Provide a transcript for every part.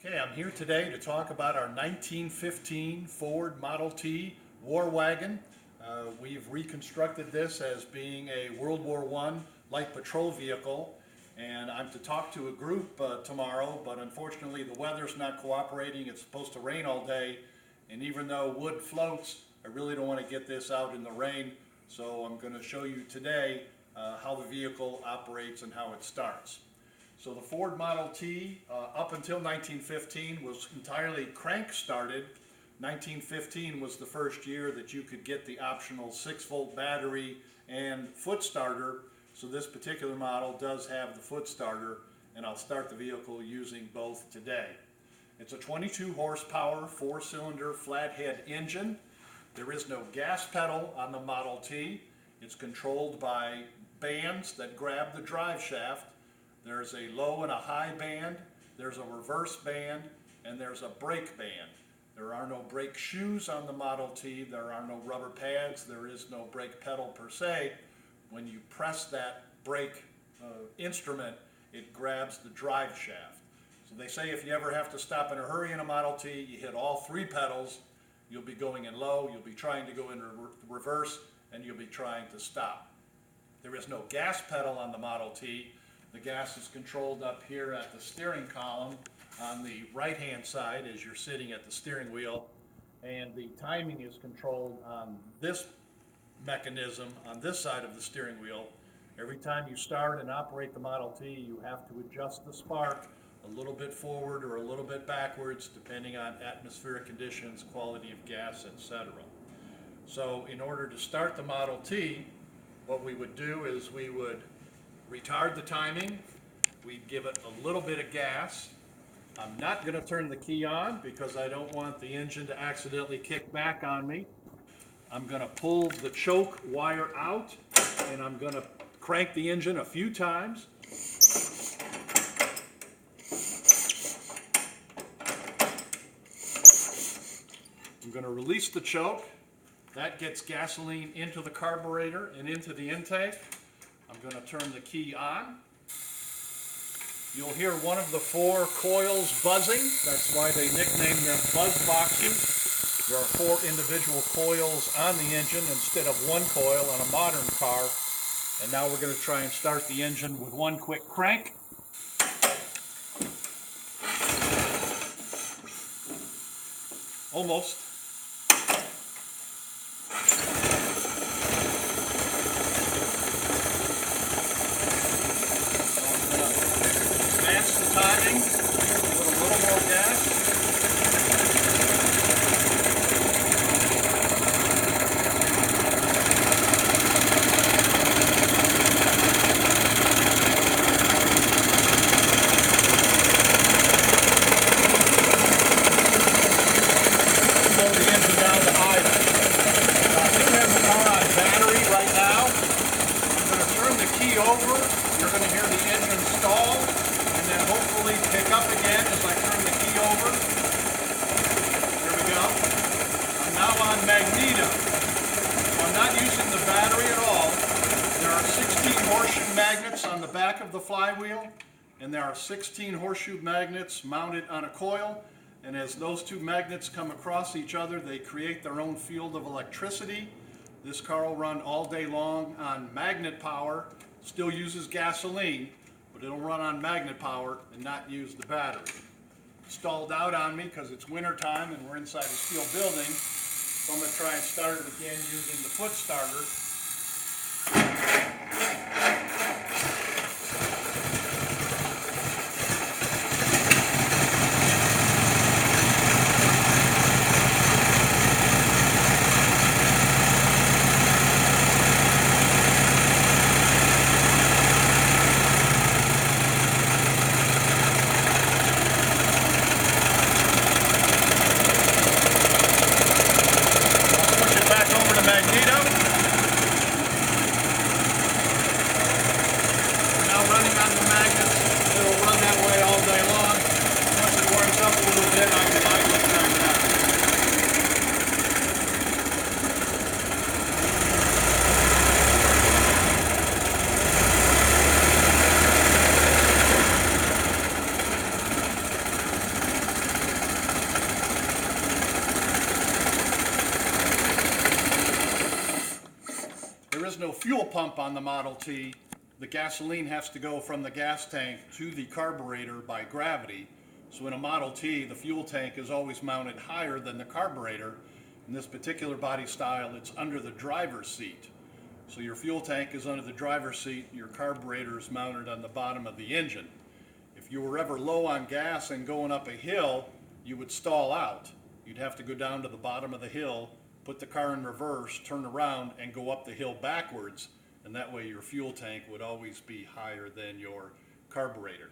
Okay, I'm here today to talk about our 1915 Ford Model T war wagon. We've reconstructed this as being a World War I light patrol vehicle, and I'm to talk to a group tomorrow, but unfortunately the weather's not cooperating. It's supposed to rain all day, and even though wood floats, I really don't want to get this out in the rain, so I'm going to show you today how the vehicle operates and how it starts. So the Ford Model T, up until 1915, was entirely crank started. 1915 was the first year that you could get the optional 6-volt battery and foot starter. So this particular model does have the foot starter, and I'll start the vehicle using both today. It's a 22 horsepower, 4-cylinder flathead engine. There is no gas pedal on the Model T. It's controlled by bands that grab the drive shaft. There's a low and a high band, there's a reverse band, and there's a brake band. There are no brake shoes on the Model T, there are no rubber pads, there is no brake pedal per se. When you press that brake instrument, it grabs the drive shaft. So they say if you ever have to stop in a hurry in a Model T, you hit all 3 pedals, you'll be going in low, you'll be trying to go in reverse, and you'll be trying to stop. There is no gas pedal on the Model T. The gas is controlled up here at the steering column on the right-hand side as you're sitting at the steering wheel, and the timing is controlled on this mechanism on this side of the steering wheel. Every time you start and operate the Model T, you have to adjust the spark a little bit forward or a little bit backwards depending on atmospheric conditions, quality of gas, etc. So in order to start the Model T, what we would do is we would retard the timing, we'd give it a little bit of gas. I'm not going to turn the key on because I don't want the engine to accidentally kick back on me. I'm going to pull the choke wire out and I'm going to crank the engine a few times. I'm going to release the choke. That gets gasoline into the carburetor and into the intake. I'm going to turn the key on. You'll hear one of the 4 coils buzzing. That's why they nicknamed them buzz boxes. There are 4 individual coils on the engine instead of 1 coil on a modern car. And now we're going to try and start the engine with 1 quick crank. Almost. Timing, with a little more gas. Slow the engine down to idle. I think we have the car on battery right now. I'm going to turn the key over. You're going to hear the engine stall. And then hopefully pick up again as I turn the key over. Here we go. I'm now on magneto. So I'm not using the battery at all. There are 16 horseshoe magnets on the back of the flywheel, and there are 16 horseshoe magnets mounted on a coil. And as those 2 magnets come across each other, they create their own field of electricity. This car will run all day long on magnet power, still uses gasoline, but it'll run on magnet power and not use the battery. Stalled out on me because it's winter time and we're inside a steel building, so I'm going to try and start it again using the foot starter. Magneto. So fuel pump on the Model T, the gasoline has to go from the gas tank to the carburetor by gravity. So in a Model T, the fuel tank is always mounted higher than the carburetor. In this particular body style, it's under the driver's seat. So your fuel tank is under the driver's seat, your carburetor is mounted on the bottom of the engine. If you were ever low on gas and going up a hill, you would stall out. You'd have to go down to the bottom of the hill, put the car in reverse, turn around, and go up the hill backwards, and that way your fuel tank would always be higher than your carburetor.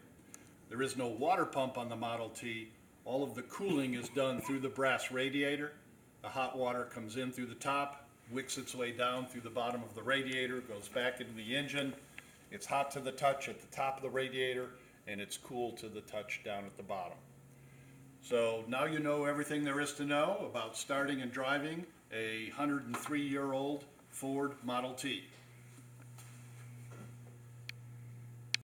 There is no water pump on the Model T. All of the cooling is done through the brass radiator. The hot water comes in through the top, wicks its way down through the bottom of the radiator, goes back into the engine. It's hot to the touch at the top of the radiator, and it's cool to the touch down at the bottom. So now you know everything there is to know about starting and driving a 103-year-old Ford Model T.